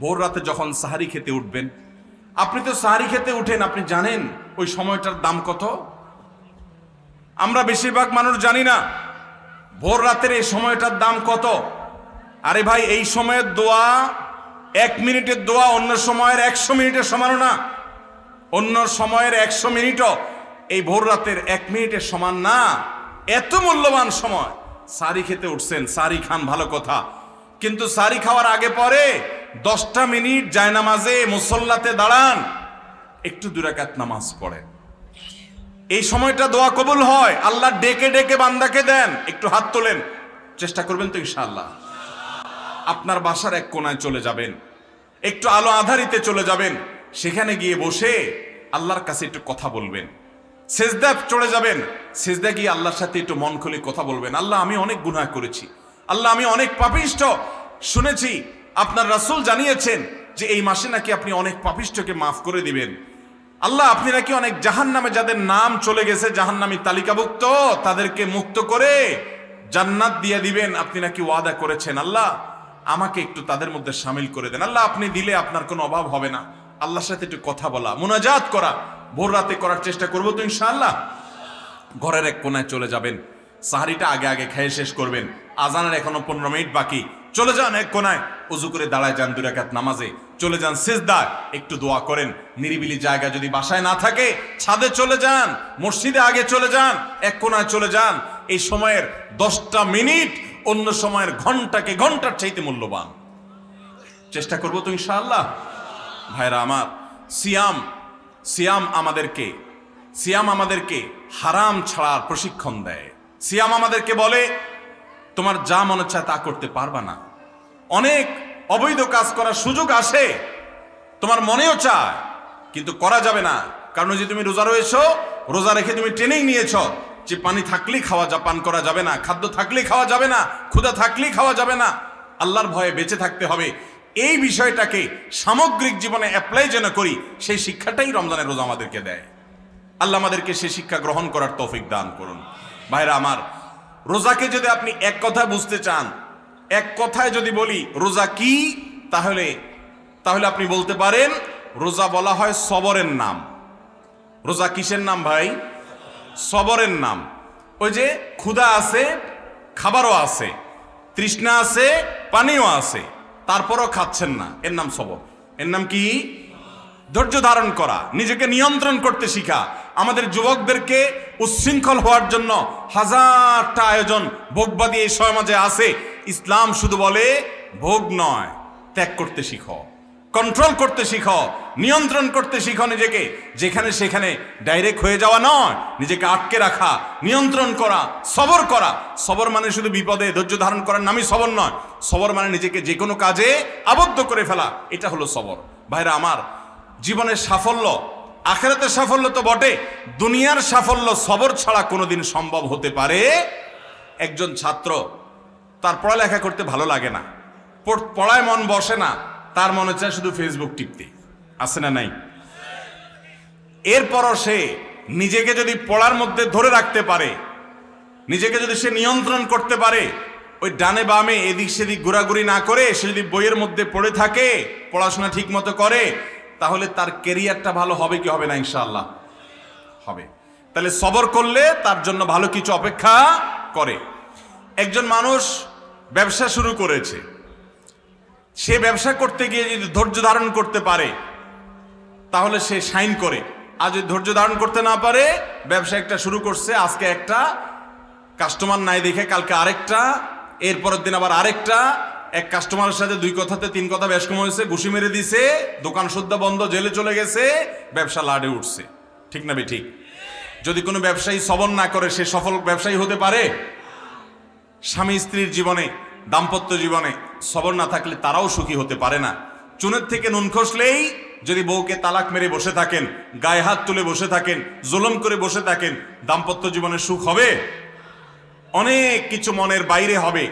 ভোর রাতে যখন সাহারি খেতে উঠবেন, আপনি তো সাহারি খেতে উঠেন, আপনি জানেন ওই সময়টার দাম কত? আমরা বেশিরভাগ মানুষ জানি না ভোর রাতের এই সময়টার দাম কত। আরে ভাই, এই সময়ের দোয়া 1 মিনিটের দোয়া অন্য সময়ের 100 মিনিটের সমানও না। অন্য সময়ের 100 মিনিটও এই ভোর রাতের 1 মিনিটের সমান না। এত মূল্যবান সময়। সাহারি খেতে উঠছেন, সাহারি খান, ভালো কথা, কিন্তু সাহারি খাওয়ার আগে পরে 10টা মিনিট জায়নামাজে মুসল্লাতে দাঁড়ান, একটু 2 রাকাত নামাজ পড়েন। এই সময়টা দোয়া কবুল হয়। আল্লাহ ডেকে ডেকে বান্দাকে দেন। একটু হাত তোলেন, চেষ্টা করবেন তো ইনশাআল্লাহ। আপনার বাসার এক কোনায় চলে যাবেন, একটু আলো আধারিতে চলে যাবেন, সেখানে গিয়ে বসে আল্লাহর কাছে একটু কথা বলবেন। সেজদা চলে যাবেন, সেজদা গিয়ে আল্লাহর সাথে একটু মন খুলে কথা বলবেন। আল্লাহ, আমি অনেক গুনাহ করেছি, আল্লাহ আমি অনেক পাপিষ্ঠ। শুনেছি আপনার রাসূল জানিয়েছেন যে এই মাসে নাকি আপনি অনেক পাপিষ্ঠকে মাফ করে দিবেন। আল্লাহ, আপনি নাকি অনেক জাহান্নামে যাদের নাম চলে গেছে জাহান্নামী তালিকাভুক্ত, তাদেরকে মুক্ত করে জান্নাত দিয়ে দিবেন, আপনি নাকি ওয়াদা করেছেন। আল্লাহ, আমাকে একটু তাদের মধ্যে শামিল করে দেন। আল্লাহ, আপনি দিলে আপনার কোনো অভাব হবে না। আল্লাহর সাথে একটু কথা বলা, মুনাজাত করা ভোর রাতে করার চেষ্টা করবো তো ইনশাআল্লাহ। ঘরের এক কোনায় চলে যাবেন, সাহারিটা আগে আগে খেয়ে শেষ করবেন, আজানের এখনো 15 মিনিট বাকি। চলে যান এক কোনায়, উজু করে দাঁড়ায় যান 2 রাকাত নামাজে, চলে যান সিজদায়, একটু দোয়া করেন। নিরিবিলি জায়গা যদি বাসায় না থাকে, ছাদে চলে যান, মসজিদে আগে চলে যান, এক কোনায় চলে যান। এই সময়ের 10টা মিনিট অন্য সময়ের ঘন্টাকে ঘন্টার চাইতে মূল্যবান। চেষ্টা করবো তো ইনশাআল্লাহ। ভাইরা আমার, সিয়াম আমাদেরকে হারাম ছাড়ার প্রশিক্ষণ দেয়। সিয়াম আমাদেরকে বলে তোমার যা মনে চায় তা করতে পারবা না। অনেক অবৈধ কাজ করার সুযোগ আসে, তোমার মনেও চায়, কিন্তু করা যাবে না। কারণ যে তুমি রোজা রয়েছো, রোজা রেখে তুমি ট্রেনিং নিয়েছ যে পানি থাকলেই পান করা যাবে না, খাদ্য থাকলেই খাওয়া যাবে না, ক্ষুধা থাকলেই খাওয়া যাবে না, আল্লাহর ভয়ে বেঁচে থাকতে হবে। এই বিষয়টাকে সামগ্রিক জীবনে অ্যাপ্লাই যেন করি, সেই শিক্ষাটাই রমজানের রোজা আমাদেরকে দেয়। আল্লাহ আমাদেরকে সেই শিক্ষা গ্রহণ করার তৌফিক দান করুন। ভাইরা আমার, রোজাকে যদি আপনি এক কথায় বুঝতে চান, এক কথায় যদি বলি রোজা কি, তাহলে আপনি বলতে পারেন রোজা বলা হয় সবরের নাম। রোজা কিসের নাম ভাই? সবরের নাম। ওই যে ক্ষুধা আছে, খাবারও আছে, তৃষ্ণা আছে, পানিও আছে, তারপরও খাচ্ছেন না, এর নাম সবর। এর নাম কি? ধৈর্য ধারণ করা, নিজেকে নিয়ন্ত্রণ করতে শিখা। আমাদের যুবকদেরকে উচ্ছৃঙ্খল হওয়ার জন্য হাজারটা আয়োজন ভোগবাদী এই সমাজে আছে। ইসলাম শুধু বলে ভোগ নয়, ত্যাগ করতে শিখো, কন্ট্রোল করতে শিখো, নিয়ন্ত্রণ করতে শিখো নিজেকে। যেখানে সেখানে ডাইরেক্ট হয়ে যাওয়া নয়, নিজেকে আটকে রাখা, নিয়ন্ত্রণ করা, সবর করা। সবর মানে শুধু বিপদে ধৈর্য ধারণ করার নামই সবর নয়। সবর মানে নিজেকে যে কোনো কাজে আবদ্ধ করে ফেলা, এটা হলো সবর। ভাইরা আমার, জীবনের সাফল্য, আখিরাতের সাফল্য তো বটে, দুনিয়ার সাফল্য সবর ছাড়া কোনোদিন সম্ভব হতে পারে। একজন ছাত্র, তার পড়ালেখা করতে ভালো লাগে না, পড়ায় মন বসে না, তার মনে চায় শুধু ফেসবুক টিপতে, আছে না নাই? এরপরও সে নিজেকে যদি পড়ার মধ্যে ধরে রাখতে পারে, নিজেকে যদি সে নিয়ন্ত্রণ করতে পারে, ওই ডানে বামে এদিক সেদিক ঘোরাঘুরি না করে সে যদি বইয়ের মধ্যে পড়ে থাকে, পড়াশোনা ঠিক মতো করে, তাহলে তার ক্যারিয়ারটা ভালো হবে কি হবে না? ইনশাআল্লাহ হবে। তাহলে সবর করলে তার জন্য ভালো কিছু অপেক্ষা করে। একজন মানুষ ব্যবসা শুরু করেছে, সে ব্যবসা করতে গিয়ে যদি ধৈর্য ধারণ করতে পারে তাহলে সে শাইন করে। আর যদি ধৈর্য ধারণ করতে না পারে, ব্যবসা একটা শুরু করছে, আজকে একটা কাস্টমার নাই দেখে কালকে আরেকটা, এরপরের দিন আবার আরেকটা, এক কাস্টমারের সাথে 2 কথাতে 3 কথা বেশ কম হয়েছে, ঘুষি মেরে দিছে, দোকান সুদ্ধা বন্ধ, জেলে চলে গেছে, ব্যবসা লাডে উঠছে। ঠিক না ঠিক? যদি কোনো ব্যবসায়ী সবর না করে, সে সফল ব্যবসায়ী হতে পারে? স্বামী স্ত্রীর জীবনে, দাম্পত্য জীবনে সবর না থাকলে তারাও সুখী হতে পারে না। চুনের থেকে নুন খসলেই যদি বউকে তালাক মেরে বসে থাকেন, গায়ে হাত তুলে বসে থাকেন, জুলুম করে বসে থাকেন, দাম্পত্য জীবনে সুখ হবে? অনেক কিছু মনের বাইরে হবে,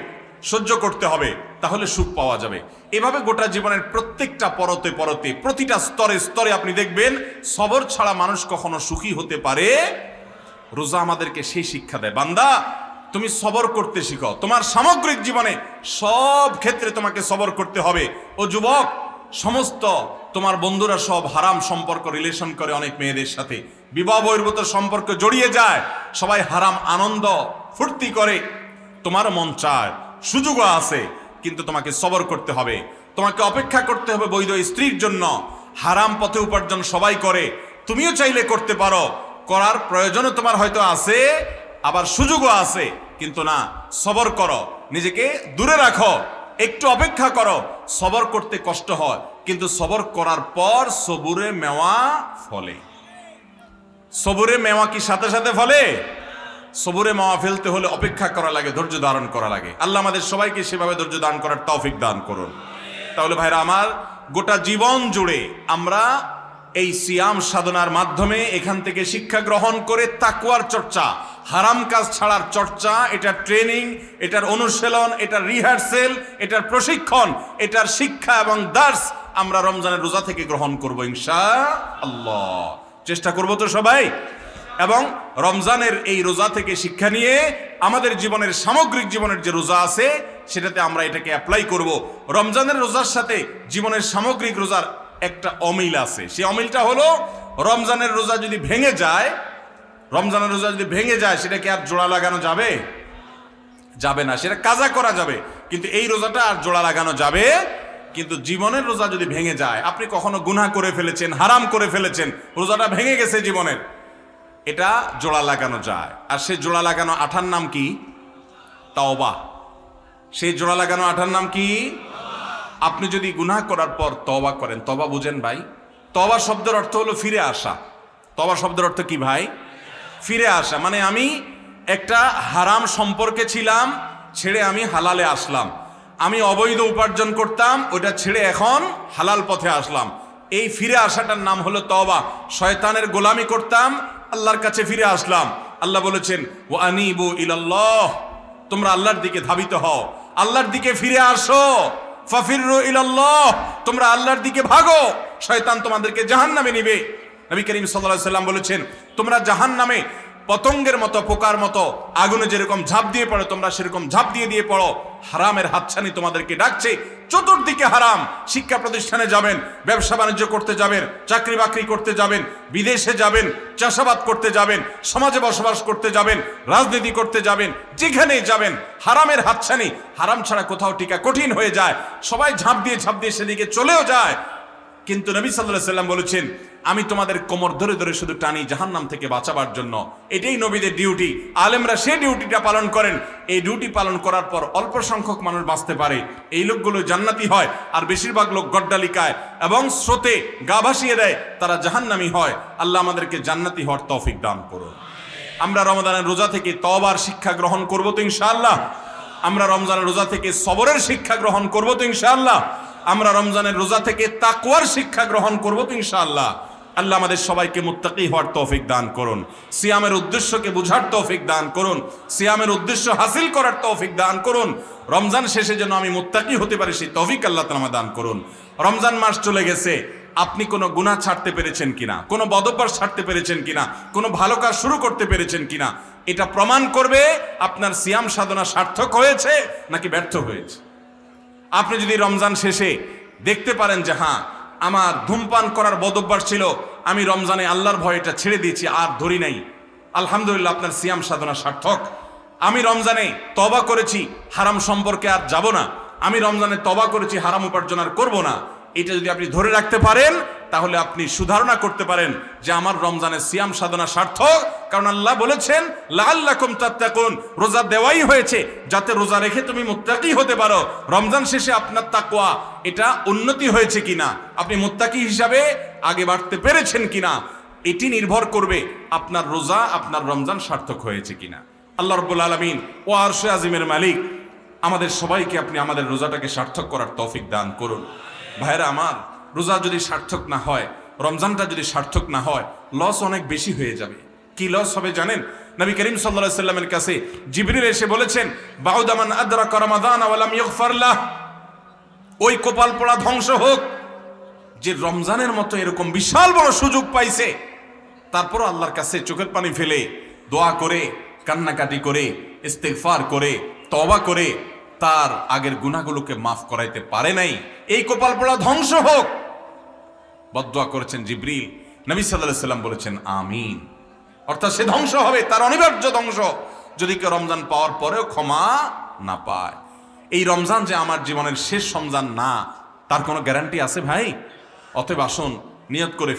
সহ্য করতে হবে, তাহলে সুখ পাওয়া যাবে। এভাবে গোটা জীবনের প্রত্যেকটা পরতে পরতে, প্রতিটা স্তরে স্তরে আপনি দেখবেন সবর ছাড়া মানুষ কখনো সুখী হতে পারে। রোজা আমাদেরকে সেই শিক্ষা দেয়, বান্দা তুমি সবর করতে শিখো। তোমার সামগ্রিক জীবনে সব ক্ষেত্রে তোমাকে সবর করতে হবে। ও যুবক, সমস্ত তোমার বন্ধুরা সব হারাম সম্পর্ক রিলেশন করে অনেক মেয়েদের সাথে, বিবাহ বহির্ভূত সম্পর্ক জড়িয়ে যায়, সবাই হারাম আনন্দ ফুর্তি করে, তোমার মন চায়, সুযোগও আছে, কিন্তু তোমাকে সবর করতে হবে, তোমাকে অপেক্ষা করতে হবে বৈধ স্ত্রীর জন্য। হারাম পথে উপার্জন সবাই করে, তুমিও চাইলে করতে পারো, করার প্রয়োজনও তোমার হয়তো আছে, আবার সুযোগও আছে, কিন্তু না, সবর করো, নিজেকে দূরে রাখো, একটু অপেক্ষা করো। সবর করতে কষ্ট হয়, কিন্তু সবর করার পর সবুরে মেওয়া ফলে। সবুরে মেওয়া কি সাথে সাথে ফলে? সবুরে মেওয়া ফেলতে হলে অপেক্ষা করা লাগে, ধৈর্য ধারণ করা লাগে। আল্লাহ আমাদের সবাইকে সেভাবে ধৈর্য দান করার তৌফিক দান করুন। তাহলে ভাইরা আমার, গোটা জীবন জুড়ে আমরা এই সিয়াম সাধনার মাধ্যমে এখান থেকে শিক্ষা গ্রহণ করে তাকওয়ার চর্চা, হারাম কাজ ছাড়ার চর্চা, এটার ট্রেনিং, এটার অনুশীলন, এটার রিহার্সেল, এটার প্রশিক্ষণ, এটার শিক্ষা এবং দার্স আমরা রমজানের রোজা থেকে গ্রহণ করব ইনশাআল্লাহ। চেষ্টা করব তো সবাই? এবং রমজানের এই রোজা থেকে শিক্ষা নিয়ে আমাদের জীবনের সামগ্রিক জীবনের যে রোজা আছে সেটাতে আমরা এটাকে অ্যাপ্লাই করব। রমজানের রোজার সাথে জীবনের সামগ্রিক রোজার একটা অমিল আছে। সেই অমিলটা হলো, রমজানের রোজা যদি ভেঙে যায়, রমজানের রোজা যদি ভেঙে যায়, সেটাকে আর জোড়া লাগানো যাবে? যাবে না, সেটা কাজা করা যাবে, কিন্তু এই রোজাটা আর জোড়া লাগানো যাবে। কিন্তু জীবনের রোজা যদি ভেঙে যায়, আপনি কখনো গুনাহ করে ফেলেছেন, হারাম করে ফেলেছেন, রোজাটা ভেঙে গেছে জীবনের, এটা জোড়া লাগানো যায়। আর সেই জোড়া লাগানো আঠার নাম কি? তওবা। সেই জোড়া লাগানো আঠার নাম কি? আপনি যদি গুনাহ করার পর তওবা করেন, তওবা বুঝেন ভাই? তওবা শব্দের অর্থ হলো ফিরে আসা। তওবা শব্দের অর্থ কি ভাই? ফিরে আসা। মানে আমি একটা হারাম সম্পর্কে ছিলাম, ছেড়ে আমি হালালে আসলাম। আমি অবৈধ উপার্জন করতাম, ওটা ছেড়ে এখন হালাল পথে আসলাম। এই ফিরে আসাটার নাম হলো তওবা। শয়তানের গোলামি করতাম, আল্লাহর কাছে ফিরে আসলাম। আল্লাহ বলেছেন, ওয়া আনিবু ইলাল্লাহ, তোমরা আল্লাহর দিকে ধাবিত হও, আল্লাহর দিকে ফিরে আসো। ফাফিরু ইলাল্লাহ, তোমরা আল্লাহর দিকে ভাগো, শয়তান তোমাদেরকে জাহান্নামে নিবে। নবী করিম সাল্লাল্লাহু আলাইহি সাল্লাম বলেছেন, তোমরা জাহান্নামে পতঙ্গের মতো, পোকার মতো আগুনে যেরকম ঝাঁপ দিয়ে পড়ো, তোমরা সেরকম ঝাঁপ দিয়ে পড়ো। হারামের হাতছানি তোমাদেরকে ডাকছে, চতুর্দিকে হারাম। শিক্ষা প্রতিষ্ঠানে যাবেন, ব্যবসা বাণিজ্য করতে যাবেন, চাকরি বাকরি করতে যাবেন, বিদেশে যাবেন, চাষাবাদ করতে যাবেন, সমাজে বসবাস করতে যাবেন, রাজনীতি করতে যাবেন, যেখানেই যাবেন হারামের হাতছানি। হারাম ছাড়া কোথাও টিকা কঠিন হয়ে যায়, সবাই ঝাঁপ দিয়ে সেদিকে চলেও যায়। কিন্তু নবী সাল্লাল্লাহু আলাইহি সাল্লাম বলেছেন, আমি তোমাদের কোমর ধরে ধরে শুধু টানি জাহান্নাম থেকে বাঁচাবার জন্য। এটাই নবীদের ডিউটি। আলেমরা সেই ডিউটিটা পালন করেন। এই ডিউটি পালন করার পর অল্প সংখ্যক মানুষ বাঁচতে পারে, এই লোকগুলো জান্নাতি হয়। আর বেশিরভাগ লোক গড্ডালিকায় এবং স্রোতে গা ভাসিয়ে দেয়, তারা জাহান্নামী হয়। আল্লাহ আমাদেরকে জান্নাতি হওয়ার তৌফিক দান করুন। আমরা রমজানের রোজা থেকে তওবার শিক্ষা গ্রহণ করব তো ইনশাআল্লাহ? আমরা রমজানের রোজা থেকে সবরের শিক্ষা গ্রহণ করব তো ইনশাআল্লাহ? আমরা রমজানের রোজা থেকে তাকওয়ার শিক্ষা গ্রহণ করব তো ইনশাআল্লাহ? আল্লাহ আমাদের সবাইকে মুত্তাকি হওয়ার তৌফিক দান করুন, সিয়ামের উদ্দেশ্যকে বুঝার তৌফিক দান করুন, সিয়ামের উদ্দেশ্য হাসিল করার তৌফিক দান করুন। রমজান শেষে যেন আমি মুত্তাকি হতে পারি, সেই তৌফিক আল্লাহ তাআলা আমাদের দান করুন। রমজান মাস চলে গেছে, আপনি কোনো গুনাহ ছাড়তে পেরেছেন কিনা, কোনো বদঅভ্যাস ছাড়তে পেরেছেন কিনা, কোনো ভালো কাজ শুরু করতে পেরেছেন কিনা, এটা প্রমাণ করবে আপনার সিয়াম সাধনা সার্থক হয়েছে নাকি ব্যর্থ হয়েছে। আপনি যদি রমজান শেষে দেখতে পারেন যে হ্যাঁ, আমার ধূমপান করার বদঅভ্যাস ছিল, আমি রমজানে আল্লাহর ভয়ে এটা ছেড়ে দিয়েছি, আর ধরি নাই, আলহামদুলিল্লাহ, আপনার সিয়াম সাধনা সার্থক। আমি রমজানে তওবা করেছি, হারাম সম্পর্কে আর যাব না, আমি রমজানে তওবা করেছি, হারাম উপার্জন আর করব না, এটা যদি আপনি ধরে রাখতে পারেন, তাহলে আপনি সুধারণা করতে পারেন যে আমার রমজানের সিয়াম সাধনা সার্থক। কারণ আল্লাহ বলেছেন, লাআল্লাকুম তাত্তাকুন, রোজা দেওয়াই হয়েছে যাতে রোজা রেখে তুমি মুত্তাকি হতে পারো। রমজান শেষে আপনার তাকওয়া এটা উন্নতি হয়েছে কিনা, আপনি মুত্তাকি হিসাবে আগে বাড়তে পেরেছেন কিনা, এটি নির্ভর করবে আপনার রোজা, আপনার রমজান সার্থক হয়েছে কিনা। আল্লাহ রাব্বুল আলামিন ও আরশে আজিমের মালিক আমাদের সবাইকে আপনি আমাদের রোজাটাকে সার্থক করার তৌফিক দান করুন। ভাইরা আমার, রোজা যদি সার্থক না হয়, রমজানটা যদি সার্থক না হয়, লস অনেক বেশি হয়ে যাবে। কি লস হবে জানেন? নবী করিম সাল্লাল্লাহু আলাইহি সাল্লামের কাছে জিবরিল এসে বলেছেন, বাউদা মান আদরাকা রমাদান ওয়া লাম ইগফার লাহ, ওই কপাল পোড়া ধ্বংস হোক যে রমজানের মতো এরকম বিশাল বড় সুযোগ পাইছে, তারপর আল্লাহর কাছে চোখের পানি ফেলে দোয়া করে, কান্নাকাটি করে, ইস্তেগফার করে, তওবা করে তার আগের গুনাহগুলোকে মাফ করাইতে পারে নাই, এই কপাল পোড়া ধ্বংস হোক। বদদুয়া করেছেন জিবরিল, নবী সাল্লাল্লাহু আলাইহি ওয়াসাল্লাম বলেছেন আমিন। অর্থাৎ সে ধ্বংস হবে, তার অনিবার্য ধ্বংস, যদি কেউ রমজান পাওয়ার পরেও ক্ষমা না পায়। এই রমজান যে আমার জীবনের শেষ রমজান না, তার কোনো গ্যারান্টি আছে ভাই? অতএব আসুন নিয়ত করে